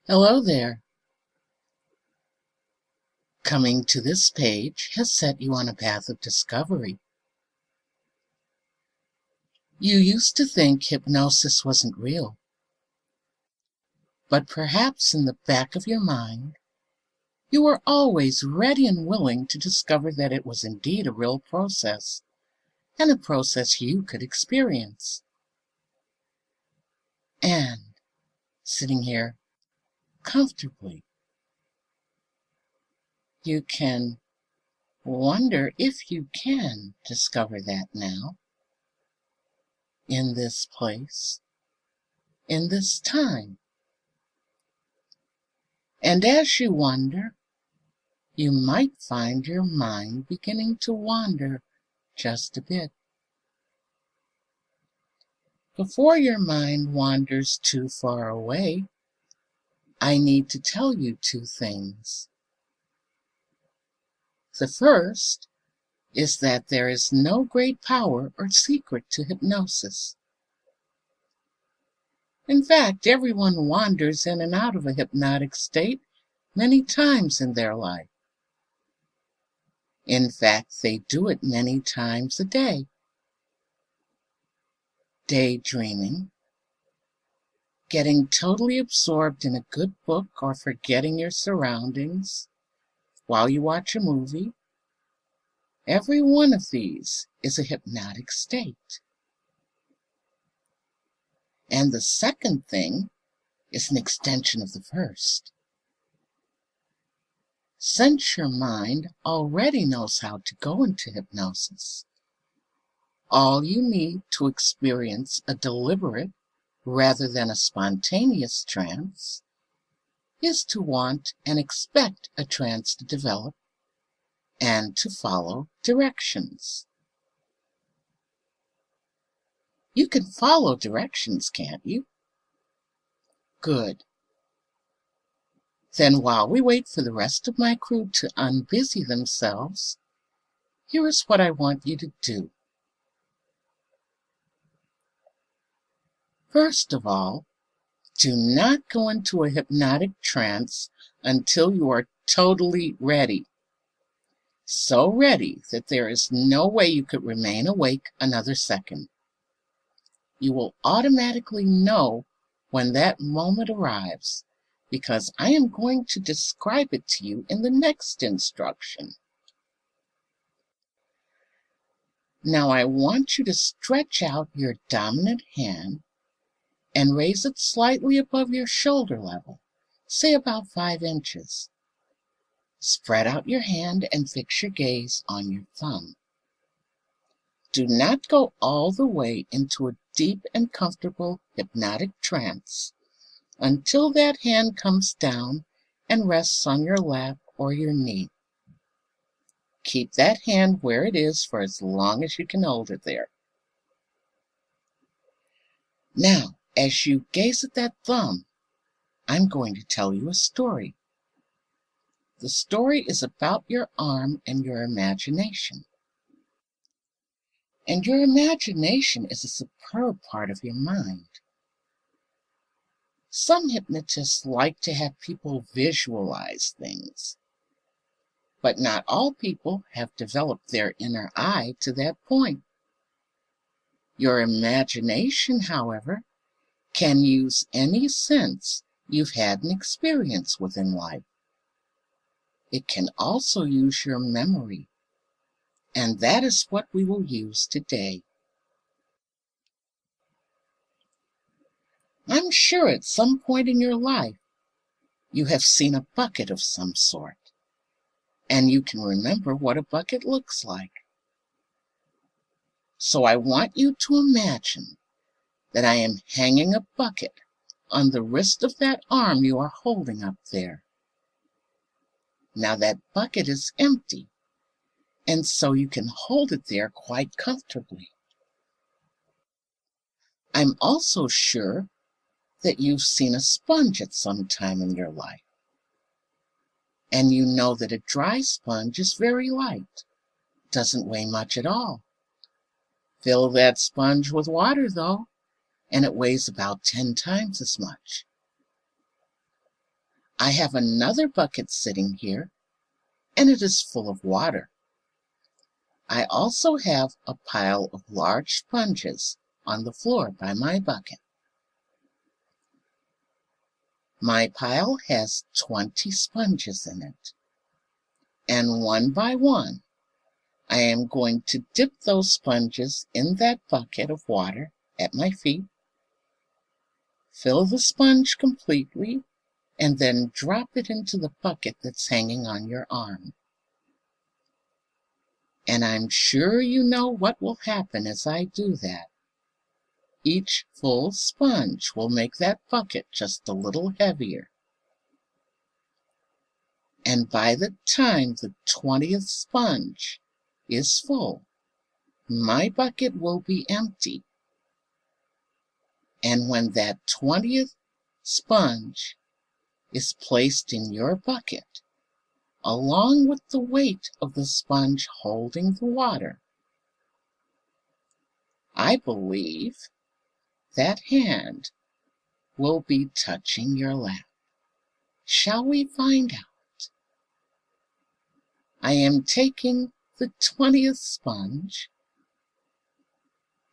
Hello there. Coming to this page has set you on a path of discovery. You used to think hypnosis wasn't real, but perhaps in the back of your mind, you were always ready and willing to discover that it was indeed a real process, and a process you could experience. And sitting here comfortably, you can wonder if you can discover that now, in this place, in this time. And as you wonder, you might find your mind beginning to wander just a bit. Before your mind wanders too far away, I need to tell you two things. The first is that there is no great power or secret to hypnosis. In fact, everyone wanders in and out of a hypnotic state many times in their life. In fact, they do it many times a day. Daydreaming, getting totally absorbed in a good book or forgetting your surroundings while you watch a movie. Every one of these is a hypnotic state. And the second thing is an extension of the first. Since your mind already knows how to go into hypnosis, all you need to experience a deliberate rather than a spontaneous trance is to want and expect a trance to develop and to follow directions. You can follow directions, can't you? Good. Then while we wait for the rest of my crew to unbusy themselves, here is what I want you to do. First of all, do not go into a hypnotic trance until you are totally ready. So ready that there is no way you could remain awake another second. You will automatically know when that moment arrives, because I am going to describe it to you in the next instruction. Now I want you to stretch out your dominant hand and raise it slightly above your shoulder level, say about 5 inches. Spread out your hand and fix your gaze on your thumb. Do not go all the way into a deep and comfortable hypnotic trance until that hand comes down and rests on your lap or your knee. Keep that hand where it is for as long as you can hold it there. Now, as you gaze at that thumb, I'm going to tell you a story. The story is about your arm and your imagination. And your imagination is a superb part of your mind. Some hypnotists like to have people visualize things, but not all people have developed their inner eye to that point. Your imagination, however, can use any sense you've had an experience with in life. It can also use your memory, and that is what we will use today. I'm sure at some point in your life you have seen a bucket of some sort, and you can remember what a bucket looks like. So I want you to imagine that I am hanging a bucket on the wrist of that arm you are holding up there. Now that bucket is empty, and so you can hold it there quite comfortably. I'm also sure that you've seen a sponge at some time in your life, and you know that a dry sponge is very light, doesn't weigh much at all. Fill that sponge with water, though, and it weighs about 10 times as much. I have another bucket sitting here, and it is full of water. I also have a pile of large sponges on the floor by my bucket. My pile has 20 sponges in it, and one by one, I am going to dip those sponges in that bucket of water at my feet, fill the sponge completely, and then drop it into the bucket that's hanging on your arm. And I'm sure you know what will happen as I do that. Each full sponge will make that bucket just a little heavier. And by the time the 20th sponge is full, my bucket will be empty. And when that 20th sponge is placed in your bucket, along with the weight of the sponge holding the water, I believe that hand will be touching your lap. Shall we find out? I am taking the 20th sponge,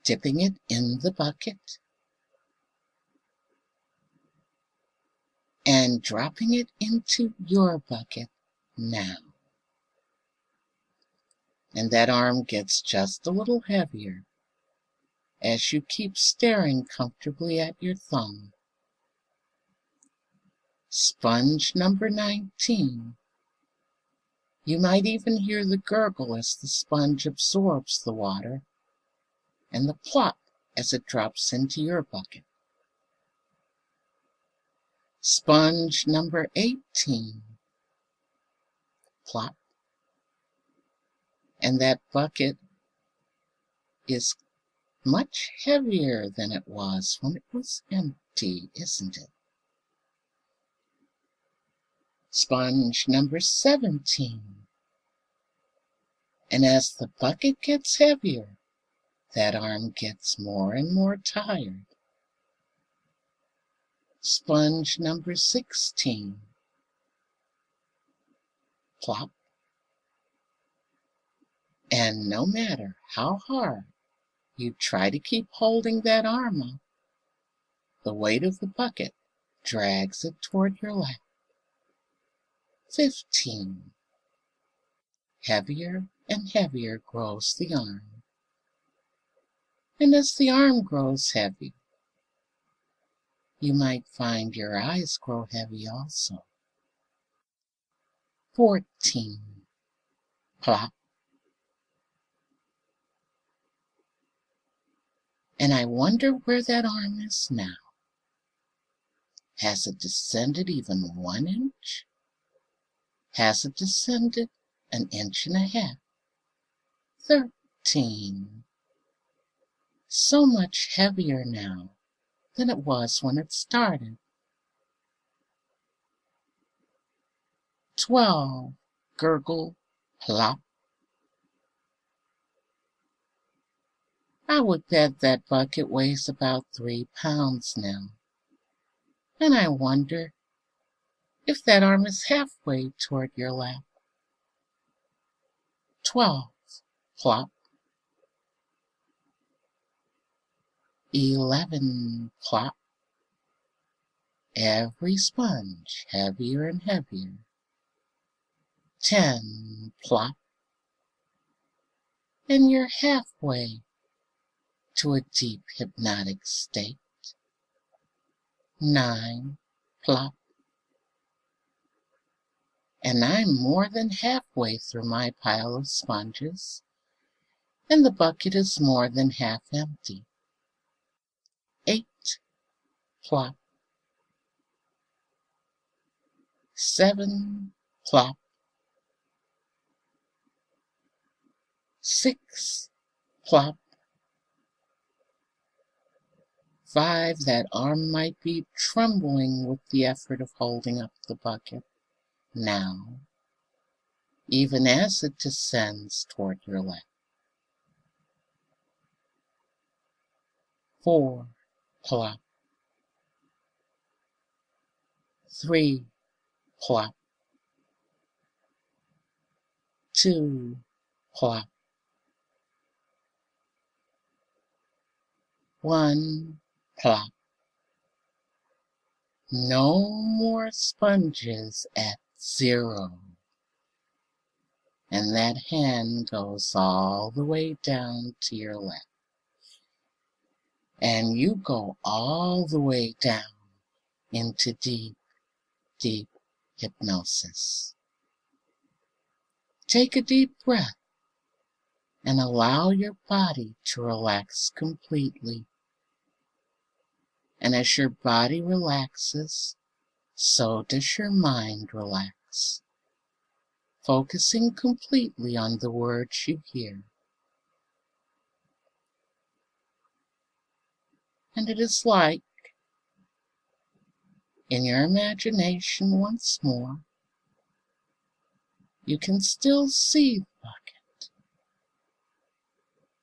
dipping it in the bucket, and dropping it into your bucket now. And that arm gets just a little heavier as you keep staring comfortably at your thumb. Sponge number 19. You might even hear the gurgle as the sponge absorbs the water, and the plop as it drops into your bucket. Sponge number 18. Plop. And that bucket is much heavier than it was when it was empty, isn't it? Sponge number 17. And as the bucket gets heavier, that arm gets more and more tired. Sponge number 16. Plop. And no matter how hard you try to keep holding that arm up, the weight of the bucket drags it toward your lap. 15. Heavier and heavier grows the arm. And as the arm grows heavy, you might find your eyes grow heavy also. 14. Plop. And I wonder where that arm is now. Has it descended even 1 inch? Has it descended an inch and a half? 13. So much heavier now than it was when it started. 12. Gurgle, plop. I would bet that bucket weighs about 3 pounds now. And I wonder if that arm is halfway toward your lap. 12. Plop. 11. Plop. Every sponge heavier and heavier. 10. Plop. And you're halfway to a deep hypnotic state. 9. Plop. And I'm more than halfway through my pile of sponges, and the bucket is more than half empty. 8. Plop. 7. Plop. 6. Plop. 5. That arm might be trembling with the effort of holding up the bucket now, even as it descends toward your lap. 4. Plop. 3. plop, 2, plop, 1, plop. No more sponges at 0. And that hand goes all the way down to your left. And you go all the way down into deep, deep hypnosis. Take a deep breath and allow your body to relax completely. And as your body relaxes, so does your mind relax, focusing completely on the words you hear. And it is like, in your imagination once more, you can still see the bucket,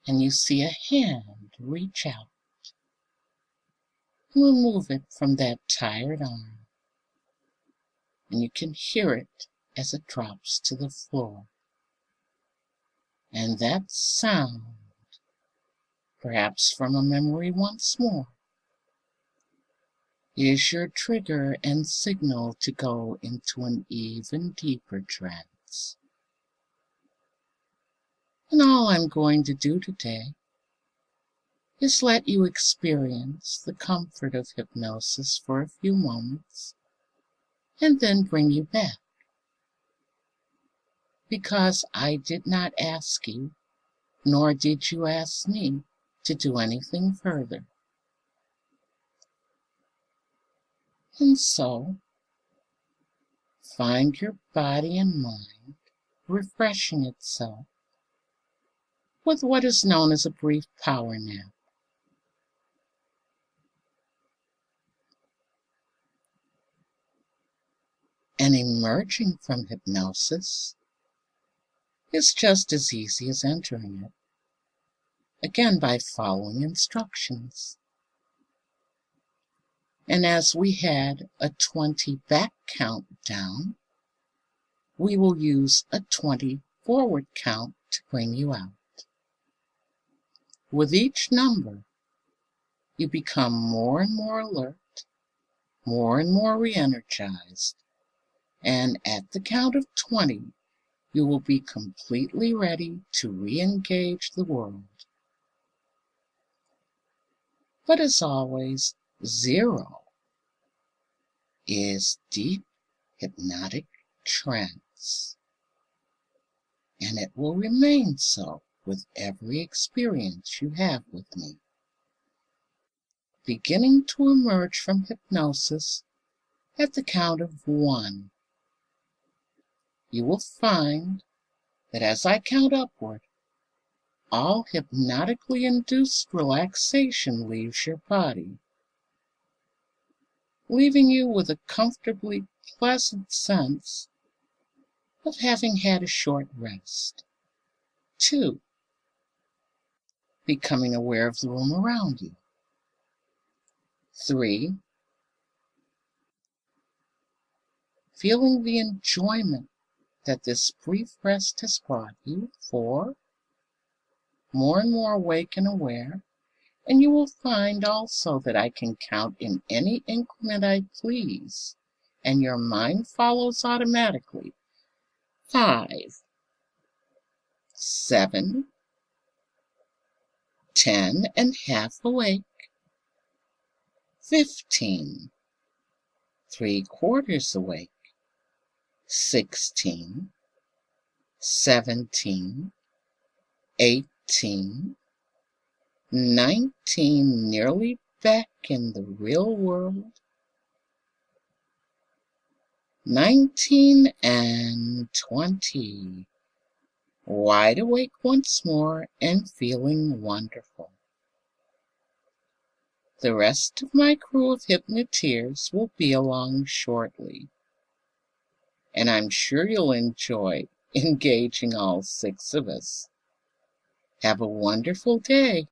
and you see a hand reach out and remove it from that tired arm, and you can hear it as it drops to the floor. And that sound, perhaps from a memory once more, is your trigger and signal to go into an even deeper trance. And all I'm going to do today is let you experience the comfort of hypnosis for a few moments and then bring you back. Because I did not ask you, nor did you ask me, to do anything further. And so, find your body and mind refreshing itself with what is known as a brief power nap. And emerging from hypnosis is just as easy as entering it, again by following instructions. And as we had a 20 back count down, we will use a 20 forward count to bring you out. With each number, you become more and more alert, more and more re-energized, and at the count of 20, you will be completely ready to re-engage the world. But as always, 0 is deep hypnotic trance, and it will remain so with every experience you have with me. Beginning to emerge from hypnosis at the count of 1, you will find that as I count upward, all hypnotically induced relaxation leaves your body, leaving you with a comfortably pleasant sense of having had a short rest. 2, becoming aware of the room around you. 3, feeling the enjoyment that this brief rest has brought you. 4, more and more awake and aware, and you will find also that I can count in any increment I please, and your mind follows automatically. 5, 7, 10 and half awake. 15, 3/4 awake. 16, 17, 18, 19, nearly back in the real world. 19 and 20, wide awake once more and feeling wonderful. The rest of my crew of Hypnoteers will be along shortly, and I'm sure you'll enjoy engaging all 6 of us. Have a wonderful day.